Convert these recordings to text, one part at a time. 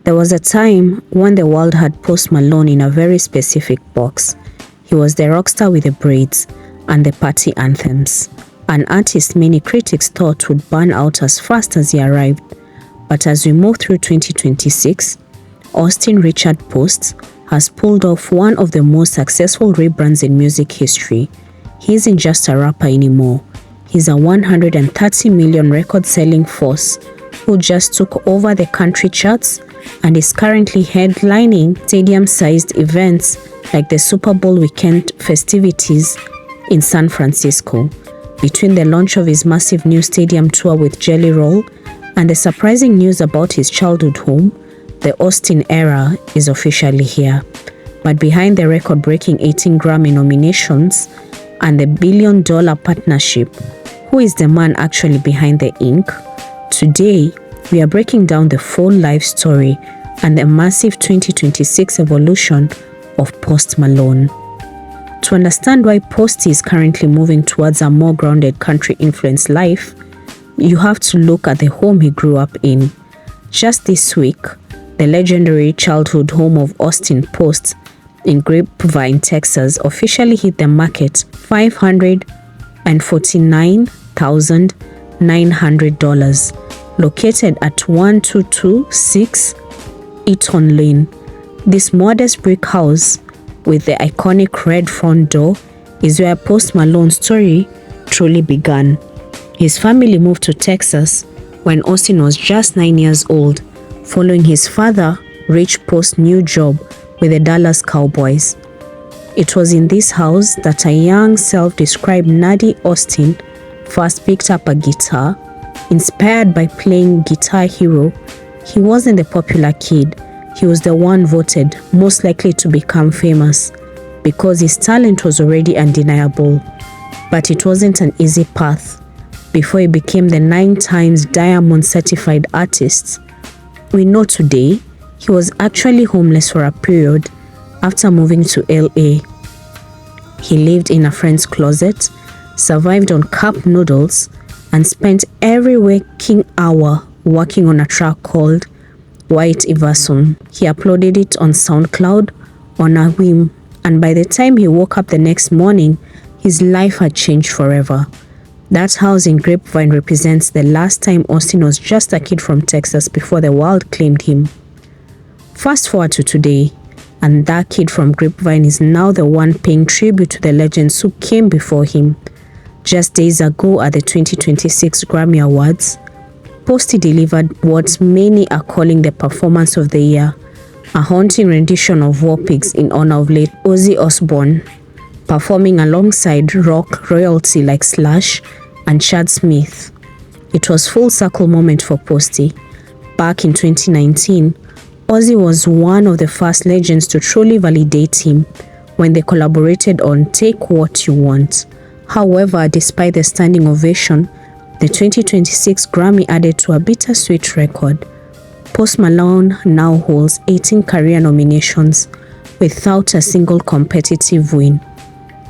There was a time when the world had Post Malone in a very specific box. He was the rock star with the braids and the party anthems, an artist many critics thought would burn out as fast as he arrived. But as we move through 2026, Austin Richard Post has pulled off one of the most successful rebrands in music history. He isn't just a rapper anymore. He's a 130 million record-selling force who just took over the country charts and is currently headlining stadium-sized events like the Super Bowl weekend festivities in San Francisco. Between the launch of his massive new stadium tour with Jelly Roll and the surprising news about his childhood home, the Austin era is officially here. But behind the record-breaking 18 Grammy nominations and the billion-dollar partnership, who is the man actually behind the ink? Today, we are breaking down the full life story and the massive 2026 evolution of Post Malone. To understand why Posty is currently moving towards a more grounded country-influenced life, you have to look at the home he grew up in. Just this week, the legendary childhood home of Austin Post in Grapevine, Texas, officially hit the market $549,900, located at 1226 Eaton Lane. This modest brick house with the iconic red front door is where Post Malone's story truly began. His family moved to Texas when Austin was just 9 years old, following his father, Rich Post's new job with the Dallas Cowboys. It was in this house that a young self-described nerdy Austin first picked up a guitar. Inspired by playing Guitar Hero, he wasn't the popular kid. He was the one voted most likely to become famous because his talent was already undeniable. But it wasn't an easy path before he became the 9 times Diamond certified artist. We know today he was actually homeless for a period after moving to LA. He lived in a friend's closet, survived on cup noodles, and spent every waking hour working on a track called White Iverson. He uploaded it on SoundCloud on a whim, and by the time he woke up the next morning, his life had changed forever. That house in Grapevine represents the last time Austin was just a kid from Texas before the world claimed him. Fast forward to today, and that kid from Grapevine is now the one paying tribute to the legends who came before him. Just days ago at the 2026 Grammy Awards, Posty delivered what many are calling the performance of the year, a haunting rendition of War Pigs in honor of late Ozzy Osbourne, performing alongside rock royalty like Slash and Chad Smith. It was full circle moment for Posty. Back in 2019, Ozzy was one of the first legends to truly validate him when they collaborated on Take What You Want. However, despite the standing ovation, the 2026 Grammy added to a bittersweet record. Post Malone now holds 18 career nominations without a single competitive win.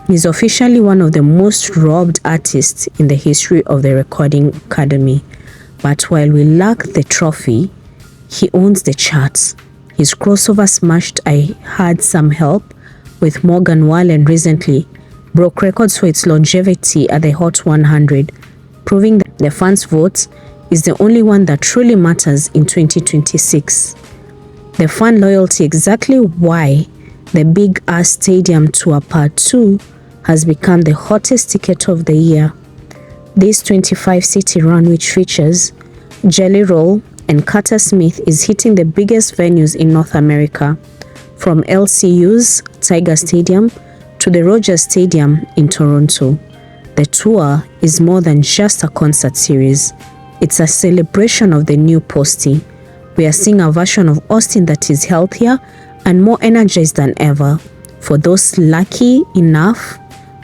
He's officially one of the most robbed artists in the history of the Recording Academy. But while we lack the trophy, he owns the charts. His crossover smashed I Had Some Help with Morgan Wallen recently broke records for its longevity at the Hot 100, proving that the fans' vote is the only one that truly matters in 2026. The fan loyalty exactly why the Big Ass Stadium Tour Part 2 has become the hottest ticket of the year. This 25-city run, which features Jelly Roll and Carter Smith, is hitting the biggest venues in North America, from LCU's Tiger Stadium to the Rogers Stadium in Toronto. The tour is more than just a concert series. It's a celebration of the new Posty. We are seeing a version of Austin that is healthier and more energized than ever. For those lucky enough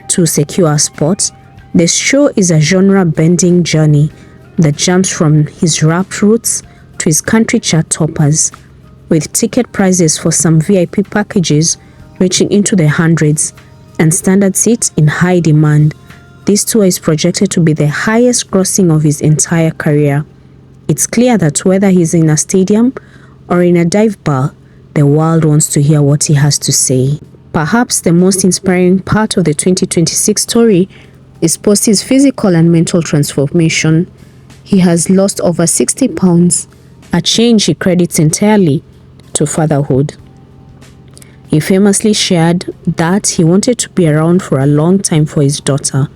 to secure a spot, the show is a genre-bending journey that jumps from his rap roots to his country chart toppers, with ticket prices for some VIP packages reaching into the hundreds and standard seats in high demand. This tour is projected to be the highest grossing of his entire career. It's clear that whether he's in a stadium or in a dive bar, the world wants to hear what he has to say. Perhaps the most inspiring part of the 2026 story is Post's physical and mental transformation. He has lost over 60 pounds, a change he credits entirely to fatherhood. He famously shared that he wanted to be around for a long time for his daughter,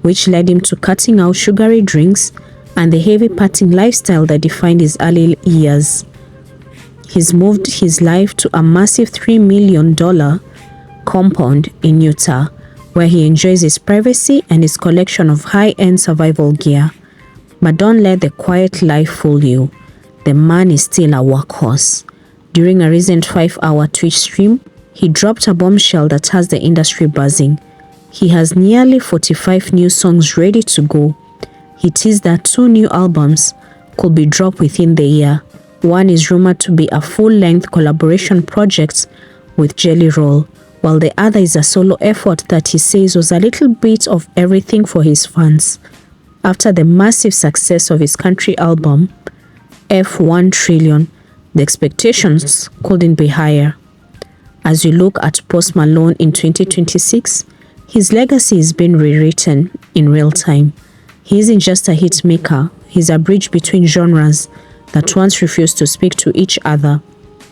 which led him to cutting out sugary drinks and the heavy partying lifestyle that defined his early years. He's moved his life to a massive $3 million compound in Utah, where he enjoys his privacy and his collection of high-end survival gear. But don't let the quiet life fool you. The man is still a workhorse. During a recent 5-hour Twitch stream, he dropped a bombshell that has the industry buzzing. He has nearly 45 new songs ready to go. He teased that 2 new albums could be dropped within the year. One is rumored to be a full-length collaboration project with Jelly Roll, while the other is a solo effort that he says was a little bit of everything for his fans. After the massive success of his country album, F1 Trillion, the expectations couldn't be higher. As you look at Post Malone in 2026, his legacy is being rewritten in real time. He isn't just a hit maker, he's a bridge between genres that once refused to speak to each other.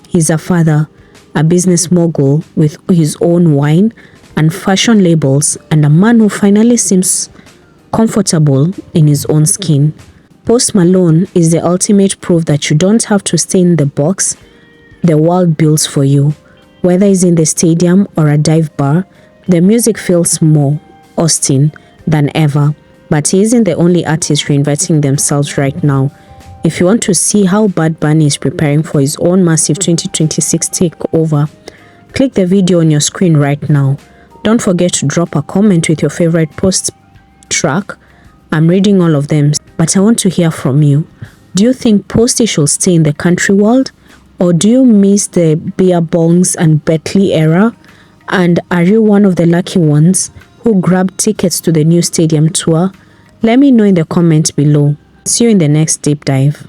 He's a father, a business mogul with his own wine and fashion labels, and a man who finally seems comfortable in his own skin. Post Malone is the ultimate proof that you don't have to stay in the box the world builds for you. Whether it's in the stadium or a dive bar, the music feels more Austin than ever. But he isn't the only artist reinventing themselves right now. If you want to see how Bad Bunny is preparing for his own massive 2026 takeover, click the video on your screen right now. Don't forget to drop a comment with your favorite Post track. I'm reading all of them, but I want to hear from you. Do you think Posty should stay in the country world? Or do you miss the beer bongs and Bentley era? And are you one of the lucky ones who grabbed tickets to the new stadium tour? Let me know in the comments below. See you in the next deep dive.